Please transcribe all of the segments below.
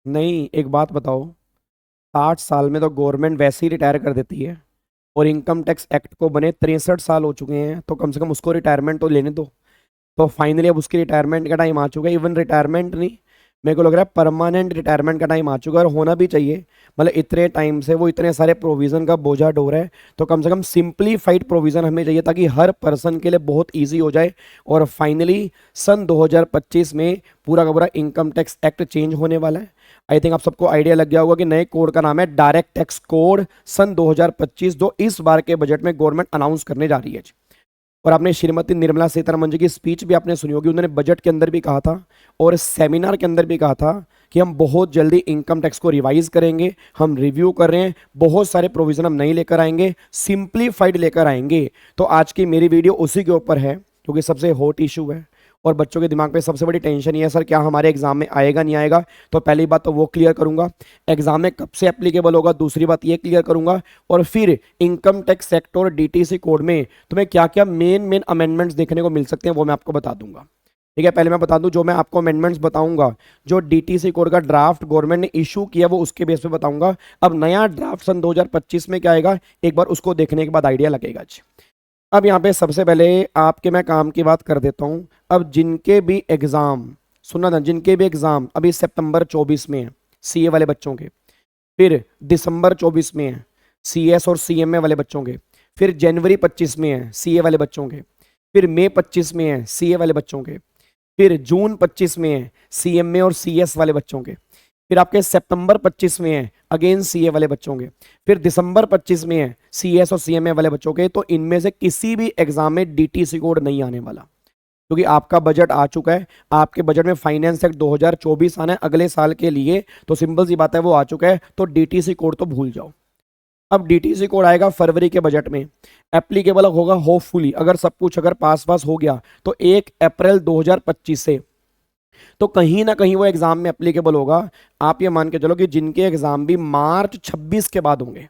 नहीं, एक बात बताओ, 60 साल में तो गवर्नमेंट वैसे ही रिटायर कर देती है। और इनकम टैक्स एक्ट को बने 63 साल हो चुके हैं, तो कम से कम उसको रिटायरमेंट तो लेने दो। तो फाइनली अब उसकी रिटायरमेंट का टाइम आ चुका है। इवन रिटायरमेंट नहीं, मेरे को लग रहा है परमानेंट रिटायरमेंट का टाइम आ चुका है, और होना भी चाहिए। मतलब इतने टाइम से वो इतने सारे प्रोविजन का बोझा ढो रहा है, तो कम से कम सिंप्लीफाइड प्रोविजन हमें चाहिए, ताकि हर पर्सन के लिए बहुत इजी हो जाए। और फाइनली सन 2025 में पूरा का पूरा इनकम टैक्स एक्ट चेंज होने वाला है। आई थिंक आप सबको आइडिया लग गया होगा कि नए कोड का नाम है डायरेक्ट टैक्स कोड सन 2025, जो इस बार के बजट में गवर्नमेंट अनाउंस करने जा रही है। और आपने श्रीमती निर्मला सीतारमण जी की स्पीच भी आपने सुनी होगी, उन्होंने बजट के अंदर भी कहा था और सेमिनार के अंदर भी कहा था कि हम बहुत जल्दी इनकम टैक्स को रिवाइज करेंगे, हम रिव्यू कर रहे हैं, बहुत सारे प्रोविजन हम नहीं लेकर आएंगे, सिंप्लीफाइड लेकर आएंगे। तो आज की मेरी वीडियो उसी के ऊपर है, क्योंकि सबसे हॉट इशू है और बच्चों के दिमाग पे सबसे बड़ी टेंशन ये है, सर क्या हमारे एग्जाम में आएगा नहीं आएगा। तो पहली बात तो वो क्लियर करूंगा, एग्जाम में कब से एप्लीकेबल होगा, दूसरी बात ये क्लियर करूंगा, और फिर इनकम टैक्स सेक्टर और डीटीसी कोड में तुम्हें क्या क्या मेन मेन अमेंडमेंट्स देखने को मिल सकते हैं वो मैं आपको बता दूंगा। ठीक है, पहले मैं बता दूं, जो मैं आपको अमेंडमेंट्स बताऊंगा, जो डीटीसी कोड का ड्राफ्ट गवर्नमेंट ने इशू किया वो उसके बेस पे बताऊंगा। अब नया ड्राफ्ट सन 2025 में क्या आएगा, एक बार उसको देखने के बाद आइडिया लगेगा। अब यहाँ पे सबसे पहले आपके मैं काम की बात कर देता हूँ। अब जिनके भी एग्जाम, सुना ना, जिनके भी एग्जाम अभी सितंबर 24 में है सीए वाले बच्चों के, फिर दिसंबर 24 में है सीएस और सीएमए वाले बच्चों के, फिर जनवरी 25 में है सीए वाले बच्चों के, फिर मई 25 में है सीए वाले बच्चों के, फिर जून 25 में है सीएमए और सीएस वाले बच्चों के, फिर आपके सितंबर 25 में है अगेन सीए वाले बच्चों के, फिर दिसंबर 25 में है सीएस और सीएमए वाले बच्चों के। तो इनमें से किसी भी एग्जाम में डीटीसी कोड नहीं आने वाला, क्योंकि आपका बजट आ चुका है। आपके बजट में फाइनेंस एक्ट 2024 आना है अगले साल के लिए, तो सिंपल सी बात है वो आ चुका है, तो डीटीसी कोड तो भूल जाओ। अब डीटीसी कोड आएगा फरवरी के बजट में, एप्लीकेबल होगा होपफुली, अगर सब कुछ अगर पास पास हो गया तो 1 अप्रैल 2025 से, तो कहीं ना कहीं वो एग्जाम में एप्लीकेबल होगा। आप ये मान के चलो कि जिनके एग्जाम भी मार्च 26 के बाद होंगे,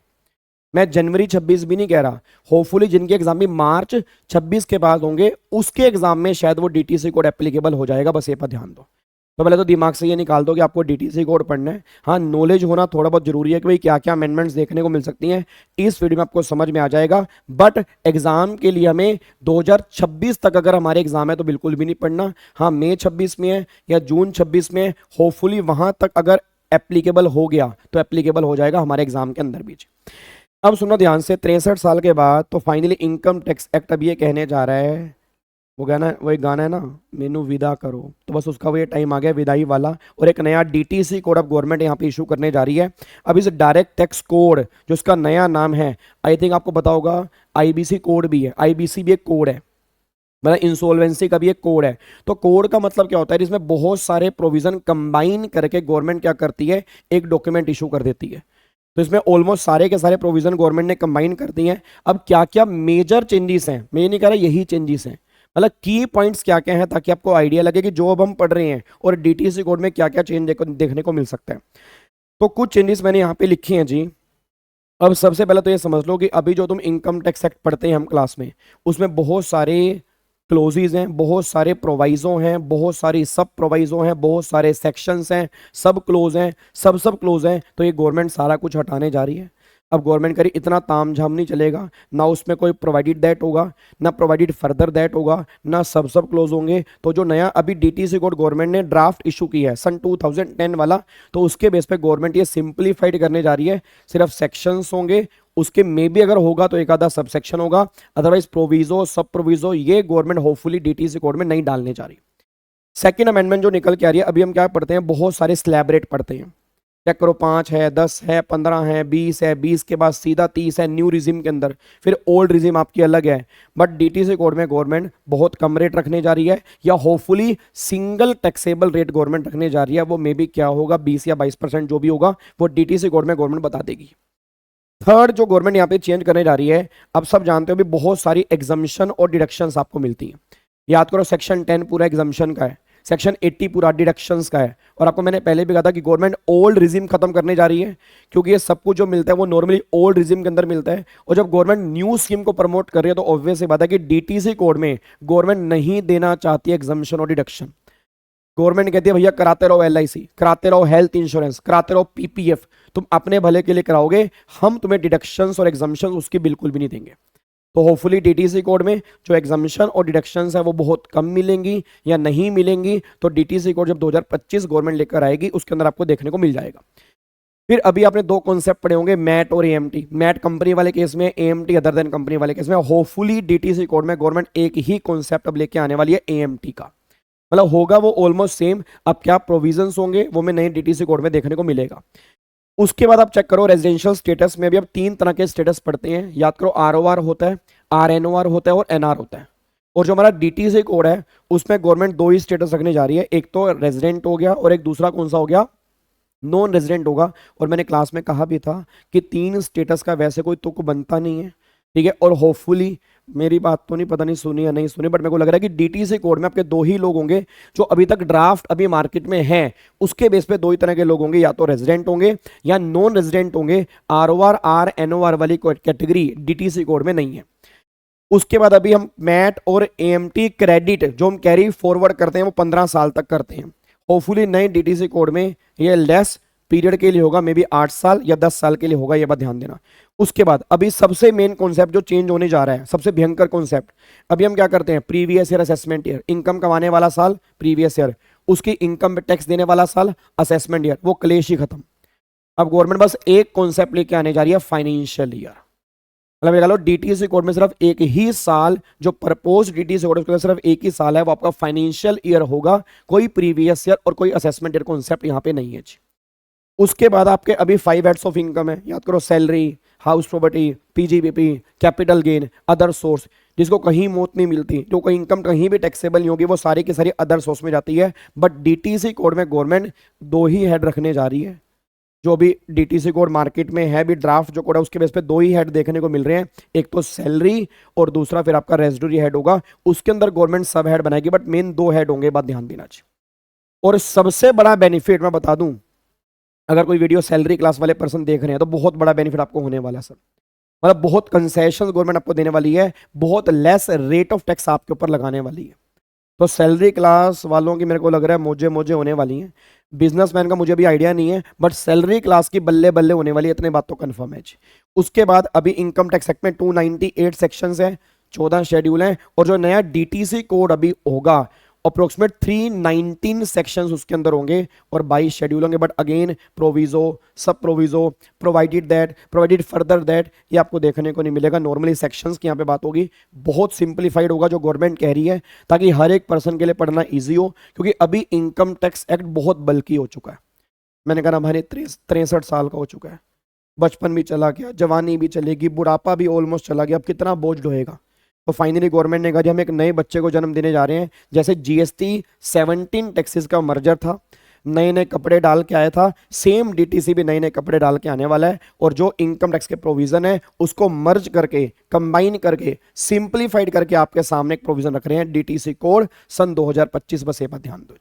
मैं जनवरी 26 भी नहीं कह रहा, होपफुली जिनके एग्जाम भी मार्च 26 के बाद होंगे, उसके एग्जाम में शायद वो डीटीसी कोड एप्लीकेबल हो जाएगा। बस ये पर ध्यान दो। तो पहले तो दिमाग से ये निकाल दो कि आपको डीटीसी कोड पढ़ना है। हाँ, नॉलेज होना थोड़ा बहुत जरूरी है कि भाई क्या क्या अमेंडमेंट्स देखने को मिल सकती हैं, इस वीडियो में आपको समझ में आ जाएगा। बट एग्जाम के लिए हमें 2026 तक अगर हमारे एग्जाम है तो बिल्कुल भी नहीं पढ़ना। हाँ, मई 26 में है या जून 26 में, होपफुली वहां तक अगर एप्लीकेबल हो गया तो एप्लीकेबल हो जाएगा हमारे एग्जाम के अंदर भी। अब सुनो ध्यान से, 63 साल के बाद तो फाइनली इनकम टैक्स एक्ट अब ये कहने जा रहा है, वो गाना, वो एक गाना है ना, मेनू विदा करो, तो बस उसका वो ये टाइम आ गया विदाई वाला। और एक नया डीटीसी कोड अब गवर्नमेंट यहाँ पे इशू करने जा रही है। अब इस डायरेक्ट टैक्स कोड जो इसका नया नाम है, आई थिंक आपको पता होगा, आईबीसी कोड भी है, आईबीसी भी एक कोड है, मतलब इंसॉल्वेंसी का भी एक कोड है। तो कोड का मतलब क्या होता है, इसमें बहुत सारे प्रोविजन कंबाइन करके गवर्नमेंट क्या करती है, एक डॉक्यूमेंट इशू कर देती है। तो इसमें ऑलमोस्ट सारे के सारे प्रोविजन गवर्नमेंट ने कंबाइन कर दिए हैं। अब क्या क्या मेजर चेंजेस हैं, मैं ये नहीं कह रहा यही चेंजेस हैं, मतलब की पॉइंट्स क्या क्या हैं, ताकि आपको आइडिया लगे कि जो अब हम पढ़ रहे हैं और डीटीसी कोड में क्या क्या चेंज देखने को मिल सकता है। तो कुछ चेंजेस मैंने यहाँ पे लिखे हैं जी। अब सबसे पहले तो ये समझ लो कि अभी जो तुम इनकम टैक्स एक्ट पढ़ते हैं हम क्लास में, उसमें बहुत सारे क्लोजेज हैं, बहुत सारे प्रोवाइजो हैं, बहुत सारी सब प्रोवाइजो हैं, बहुत सारे सेक्शंस हैं, सब क्लोज हैं, सब क्लोज हैं। तो ये गवर्नमेंट सारा कुछ हटाने जा रही है। अब गवर्नमेंट करी इतना तामझाम नहीं चलेगा, ना उसमें कोई प्रोवाइडेड दैट होगा, ना प्रोवाइडेड फर्दर दैट होगा, ना सब क्लोज होंगे। तो जो नया अभी डीटीसी कोड गवर्नमेंट ने ड्राफ्ट इशू किया है सन 2010 वाला, तो उसके बेस पे गवर्नमेंट ये सिंप्लीफाइड करने जा रही है। सिर्फ सेक्शंस होंगे, उसके में भी अगर होगा तो एक आधा सब सेक्शन होगा, अदरवाइज प्रोविजो सब प्रोविजो ये गवर्नमेंट होपफुली डीटीसी कोड में नहीं डालने जा रही। सेकंड अमेंडमेंट जो निकल के आ रही है, अभी हम क्या पढ़ते हैं, बहुत सारे स्लैब रेट पढ़ते हैं। चेक करो, 5 है, 10 है, 15 है, 20 है, 20 के बाद सीधा 30 है न्यू रिजिम के अंदर, फिर ओल्ड रिजिम आपकी अलग है। बट डीटीसी कोड में गवर्नमेंट बहुत कम रेट रखने जा रही है, या hopefully single taxable rate government रखने जा रही है। वो मे बी क्या होगा, 20 या 22% जो भी होगा वो डीटीसी कोड में गवर्नमेंट बता देगी। थर्ड जो गवर्नमेंट यहाँ पे चेंज करने जा रही है, अब सब जानते हो भी बहुत सारी एग्जम्पशन और डिडक्शंस आपको मिलती हैं। याद करो, सेक्शन 10 पूरा एग्जम्पशन का है, सेक्शन 80 पूरा डिडक्शंस का है। और आपको मैंने पहले भी कहा था कि गवर्नमेंट ओल्ड रिजिम खत्म करने जा रही है, क्योंकि ये सब कुछ जो मिलता है वो नॉर्मली ओल्ड रिजिम के अंदर मिलता है। और जब गवर्नमेंट न्यू स्कीम को प्रमोट कर रही है तो ऑब्वियस सी बात है कि डीटीसी कोड में गवर्नमेंट नहीं देना चाहती है एग्जम्पशन और डिडक्शन। गवर्नमेंट कहती है भैया कराते रहो LIC, कराते रहो हेल्थ इंश्योरेंस, कराते रहो PPF, तुम अपने भले के लिए कराओगे, हम तुम्हें डिडक्शंस और एग्जम्पशंस उसकी बिल्कुल भी नहीं देंगे। तो होपफुली DTC कोड में जो एग्जामिशन और डिडक्शंस है वो बहुत कम मिलेंगी या नहीं मिलेंगी। तो DTC कोड जब 2025 गवर्नमेंट लेकर आएगी उसके अंदर आपको देखने को मिल जाएगा। फिर अभी आपने दो कॉन्सेप्ट पढ़े होंगे, मैट और AMT। मैट कंपनी वाले केस में, AMT अदर देन कंपनी वाले केस में। होपफुली DTC कोड में गवर्नमेंट एक ही कॉन्सेप्ट अब लेके आने वाली है AMT का, मतलब होगा वो ऑलमोस्ट सेम। अब क्या प्रोविजंस होंगे वो में नए DTC कोड में देखने को मिलेगा। उसके बाद आप चेक करो रेजिडेंशियल स्टेटस में भी अब 3 तरह के स्टेटस पढ़ते हैं, याद करो ROR होता है, RNOR होता है और NR होता है। और जो हमारा DTC कोड है उसमें गवर्नमेंट 2 ही स्टेटस रखने जा रही है, एक तो रेजिडेंट हो गया और एक दूसरा कौन सा हो गया, नॉन रेजिडेंट होगा। और मैंने क्लास में कहा भी था कि 3 स्टेटस का वैसे कोई तुक बनता नहीं है, ठीक है। और होपफुली मेरी बात तो नहीं पता नहीं सुनी या नहीं सुनी, बट मेरे को लग रहा है कि DTC कोड में आपके 2 ही लोग होंगे जो अभी तक ड्राफ्ट अभी मार्केट में है, उसके बेस पे 2 ही तरह के लोग होंगे, या तो रेजिडेंट होंगे या नॉन रेजिडेंट होंगे। ROR RNOR वाली कैटेगरी DTC कोड में नहीं है। उसके बाद अभी हम मैट और AMT क्रेडिट जो हम कैरी फॉरवर्ड करते हैं वो 15 साल तक करते हैं। होपफुली नए DTC कोड में ये लेस पीरियड के लिए होगा, मे बी 8 साल या 10 साल के लिए होगा, ये बात ध्यान देना। उसके बाद अभी सबसे मेन कॉन्सेप्ट जो चेंज होने जा रहा है, सबसे भयंकर कॉन्सेप्ट, अभी हम क्या करते हैं, previous year assessment year, income कमाने वाला साल प्रीवियस ईयर, उसकी इनकम टैक्स देने वाला साल असेसमेंट ईयर, वो क्लेश ही खत्म। अब गवर्नमेंट बस एक कॉन्सेप्ट लेके आने जा रही है, फाइनेंशियल ईयर। मतलब ये कह लो DTC कोड में सिर्फ एक ही साल, जो प्रपोज DTC कोड में सिर्फ एक ही साल है, वो आपका फाइनेंशियल ईयर होगा, कोई प्रीवियस ईयर और कोई असेसमेंट ईयर कॉन्सेप्ट यहाँ पे नहीं है जी। उसके बाद आपके अभी 5 हेड्स ऑफ इनकम है, याद करो, salary, house property, PGBP, capital gain, other source, जिसको कहीं मौत नहीं मिलती, जो कोई इनकम कहीं भी टैक्सेबल नहीं होगी, वो सारी की सारी अदर सोर्स में जाती है। बट DTC कोड में गवर्नमेंट 2 ही हेड रखने जा रही है। जो भी DTC कोड मार्केट में है, भी ड्राफ्ट जो कोड है उसके बेस पे 2 ही हेड देखने को मिल रहे हैं, एक तो सैलरी और दूसरा फिर आपका रेजिडुअरी हेड होगा। उसके अंदर गवर्नमेंट सब हेड बनाएगी, बट मेन 2 हेड होंगे, बात ध्यान देना चाहिए। और सबसे बड़ा बेनिफिट मैं बता दूं, अगर कोई वीडियो सैलरी क्लास वाले पर्सन देख रहे हैं तो बहुत बड़ा बेनिफिट आपको होने वाला है सर। मतलब बहुत कंसेशन गवर्नमेंट आपको देने वाली है, बहुत लेस रेट ऑफ टैक्स आपके ऊपर लगाने वाली है। तो सैलरी क्लास वालों की मेरे को लग रहा है मौजे मौजे होने वाली हैं। बिजनेसमैन का मुझे भी आइडिया नहीं है, बट सैलरी क्लास की बल्ले बल्ले होने वाली है, इतने बात तो कंफर्म है। उसके बाद अभी इनकम टैक्स एक्ट में 298 सेक्शंस हैं, 14 शेड्यूल हैं, और जो नया DTC कोड अभी होगा अप्रोक्सीमेट 319 सेक्शंस उसके अंदर होंगे और 22 शेड्यूल होंगे। बट अगेन प्रोविजो, सब proviso, provided that, provided further that, ये आपको देखने को नहीं मिलेगा। नॉर्मली सेक्शंस की यहाँ पे बात होगी, बहुत सिंप्लीफाइड होगा जो गवर्नमेंट कह रही है, ताकि हर एक पर्सन के लिए पढ़ना ईजी हो, क्योंकि अभी इनकम टैक्स एक्ट बहुत बल्कि हो चुका है। मैंने कहा ना भाई 63 साल का हो चुका है, बचपन भी चला गया, जवानी भी चलेगी, बुढ़ापा भी ऑलमोस्ट चला गया, अब कितना बोझ ढोएगा। तो फाइनली गवर्नमेंट ने कहा हम एक नए बच्चे को जन्म देने जा रहे हैं। जैसे GST 17 टैक्सेस का मर्जर था, नए नए कपड़े डाल के आया था, सेम DTC भी नए नए कपड़े डाल के आने वाला है। और जो इनकम टैक्स के प्रोविजन है उसको मर्ज करके, कंबाइन करके, सिंप्लीफाइड करके आपके सामने एक प्रोविजन रख रहे हैं, DTC कोड सन 2025। बस ये बात ध्यान दो।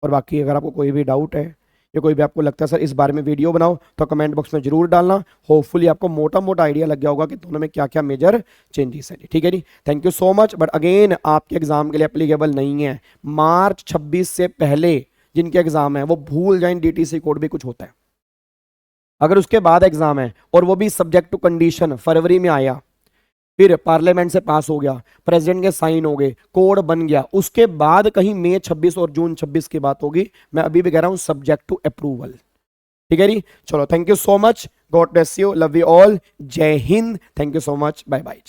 और बाकी अगर आपको कोई भी डाउट है या कोई भी आपको लगता है सर इस बारे में वीडियो बनाओ, तो कमेंट बॉक्स में जरूर डालना। होपफुली आपको मोटा मोटा आइडिया लग गया होगा कि दोनों में क्या क्या मेजर चेंजेस है। ठीक है जी, thank you so much. But again आपके एग्जाम के लिए एप्लीकेबल नहीं है। मार्च 26 से पहले जिनके एग्जाम है वो भूल जाएं DTC कोड भी कुछ होता है। अगर उसके बाद एग्जाम है और वो भी सब्जेक्ट टू कंडीशन, फरवरी में आया, फिर पार्लियामेंट से पास हो गया, प्रेसिडेंट के साइन हो गए, कोड बन गया, उसके बाद कहीं मई 26 और जून 26 की बात होगी। मैं अभी भी कह रहा हूं सब्जेक्ट टू अप्रूवल। ठीक है जी, चलो thank you so much, God bless you, love you all, जय हिंद, thank you so much, bye bye.